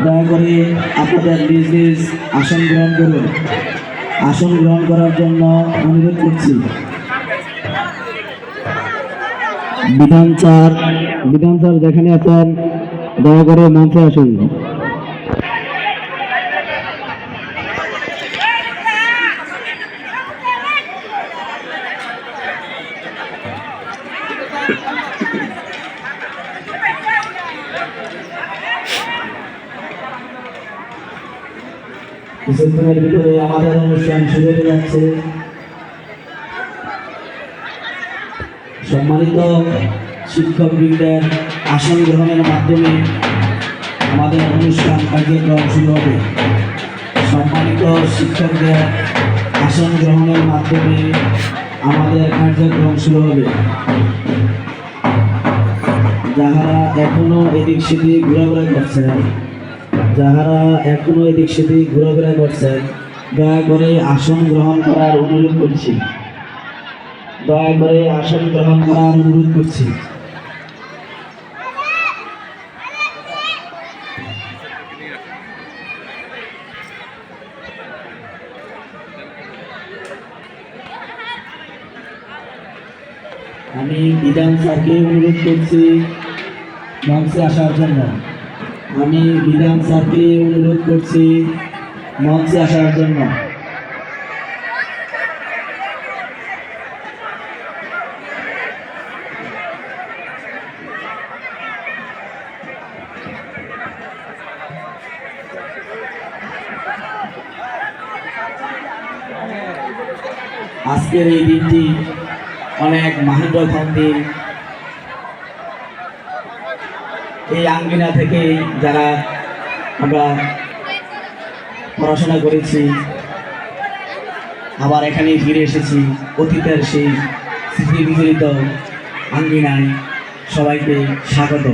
দয়া করে আপনাদের নিজ নিজ আসন গ্রহণ করুন। আসন গ্রহণ করার জন্য অনুরোধ করছি। বিধান স্যার যেখানে আছেন দয়া করে মঞ্চে আসুন। কিছুক্ষণের ভিতরে আমাদের অনুষ্ঠান শুরু হয়ে যাচ্ছে। সম্মানিত শিক্ষকবৃন্দের আসন গ্রহণের মাধ্যমে আমাদের অনুষ্ঠান কার্যক্রম শুরু হবে। সম্মানিত শিক্ষকদের আসন গ্রহণের মাধ্যমে আমাদের কার্যক্রম শুরু হবে। যাহারা এখনো এদিক সেদিক ঘোরাঘুরা করছেন দয়া করে আসন গ্রহণ করার অনুরোধ করছি। আমি বিধান স্যারকে অনুরোধ করছি মঞ্চে আসার জন্য। আজকের এই দিনটি অনেক মাহেন্দ্রক্ষণ দিন। এই আঙ্গিনা থেকে যারা আমরা পড়াশোনা করেছি আবার এখানে ফিরে এসেছি অতীতের সেই স্মৃতি বিজড়িত আঙ্গিনায় সবাইকে স্বাগত।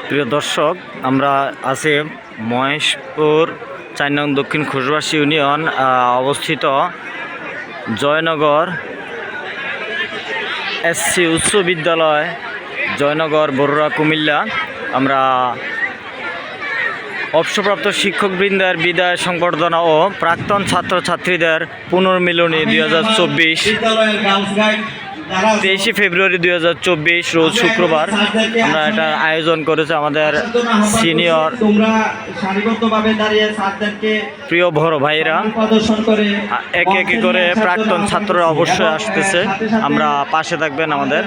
প্রিয় দর্শক, আমরা আছি মহেশপুর 4 নং দক্ষিণ খুশবাসী ইউনিয়ন অবস্থিত জয়নগর এসসি উচ্চ বিদ্যালয়, জয়নগর বরুড়া, কুমিল্লা। আমরা অবসরপ্রাপ্ত শিক্ষকবৃন্দের বিদায় সংবর্ধনা ও প্রাক্তন ছাত্রছাত্রীদের পুনর্মিলনী 2024 23শে ফেব্রুয়ারি 2024 রোজ শুক্রবার আমরা এটা আয়োজন করেছে আমাদের সিনিয়র প্রিয় বড় ভাইরা। একে একে করে প্রাক্তন ছাত্ররা অবশ্যই আসতেছে, আমরা পাশে থাকবেন আমাদের।